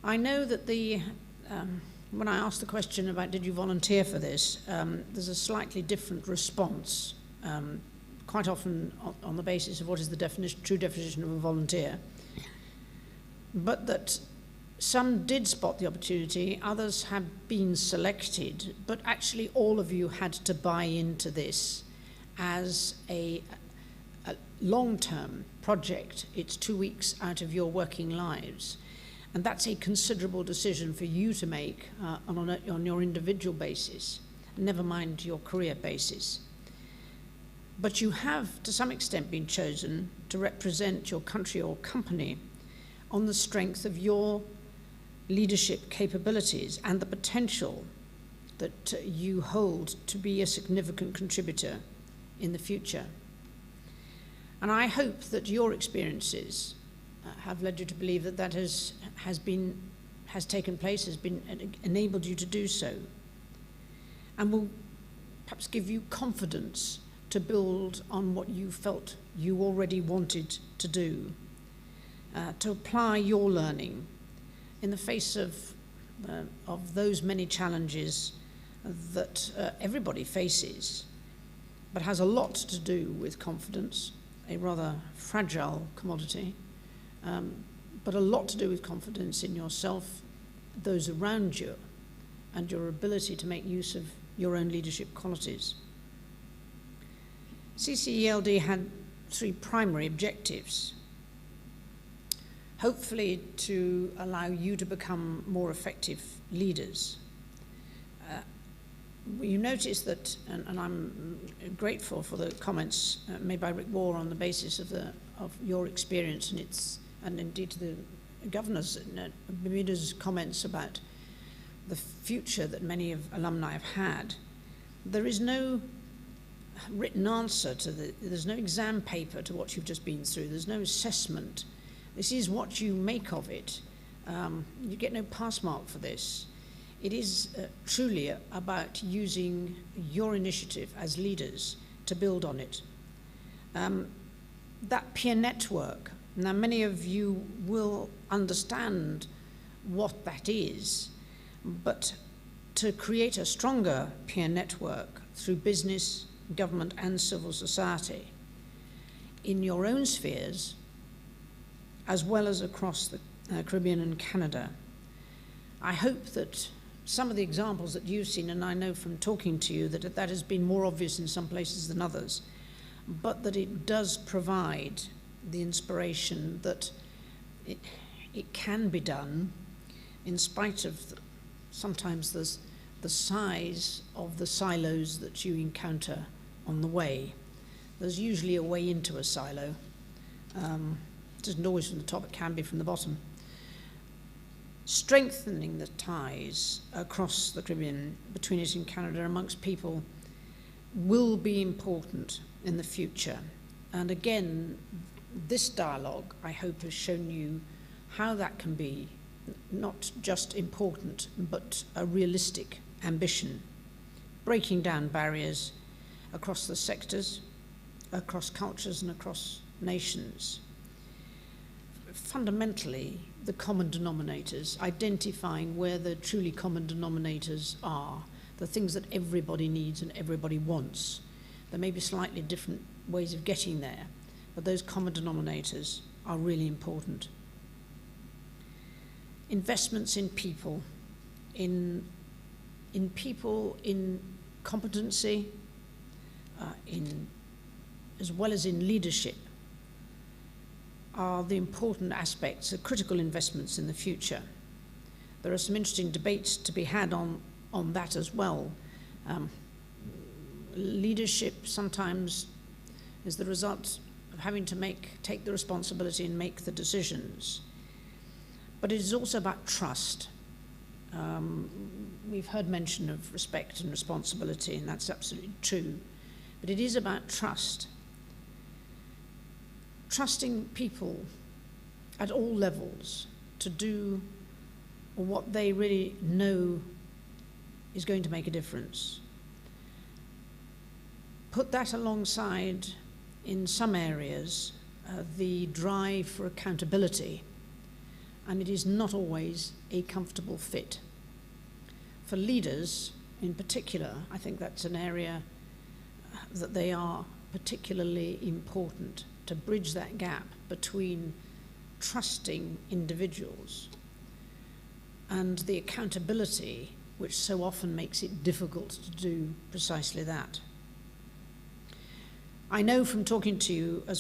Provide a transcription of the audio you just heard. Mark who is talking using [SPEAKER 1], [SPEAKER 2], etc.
[SPEAKER 1] I know that when I asked the question about did you volunteer for this, there's a slightly different response, quite often on the basis of what is the true definition of a volunteer. But that some did spot the opportunity, others have been selected, but actually all of you had to buy into this as a long-term project. It's 2 weeks out of your working lives. And that's a considerable decision for you to make on your individual basis, never mind your career basis. But you have, to some extent, been chosen to represent your country or company on the strength of your leadership capabilities and the potential that you hold to be a significant contributor in the future. And I hope that your experiences have led you to believe that that has taken place, has been enabled you to do so, and will perhaps give you confidence to build on what you felt you already wanted to do, to apply your learning in the face of those many challenges that everybody faces, but has a lot to do with confidence, a rather fragile commodity, but a lot to do with confidence in yourself, those around you, and your ability to make use of your own leadership qualities. CCELD had 3 primary objectives. Hopefully to allow you to become more effective leaders. You notice that, and I'm grateful for the comments made by Rick Waugh on the basis of your experience, and indeed to the governor's, Bermuda's comments about the future that many of alumni have had. There is no written answer to there's no exam paper to what you've just been through. There's no assessment. This is what you make of it. You get no pass mark for this. It is truly about using your initiative as leaders to build on it. That peer network, now many of you will understand what that is, but to create a stronger peer network through business, government and civil society in your own spheres, as well as across the Caribbean and Canada. I hope that some of the examples that you've seen, and I know from talking to you that has been more obvious in some places than others, but that it does provide the inspiration that it can be done in spite of sometimes the size of the silos that you encounter on the way. There's usually a way into a silo. It isn't always from the top, it can be from the bottom. Strengthening the ties across the Caribbean, between it and Canada, amongst people, will be important in the future. And again, this dialogue, I hope, has shown you how that can be not just important, but a realistic ambition, breaking down barriers across the sectors, across cultures and across nations. Fundamentally, the common denominators, identifying where the truly common denominators are, the things that everybody needs and everybody wants. There may be slightly different ways of getting there, but those common denominators are really important. Investments in people, in competency, as well as in leadership, are the important aspects, the critical investments in the future. There are some interesting debates to be had on that as well. Leadership sometimes is the result of having to take the responsibility and make the decisions. But it is also about trust. We've heard mention of respect and responsibility, and that's absolutely true. But it is about trust. Trusting people at all levels to do what they really know is going to make a difference. Put that alongside, in some areas, the drive for accountability and it is not always a comfortable fit. For leaders in particular, I think that's an area that they are particularly important, to bridge that gap between trusting individuals and the accountability which so often makes it difficult to do precisely that. I know from talking to you as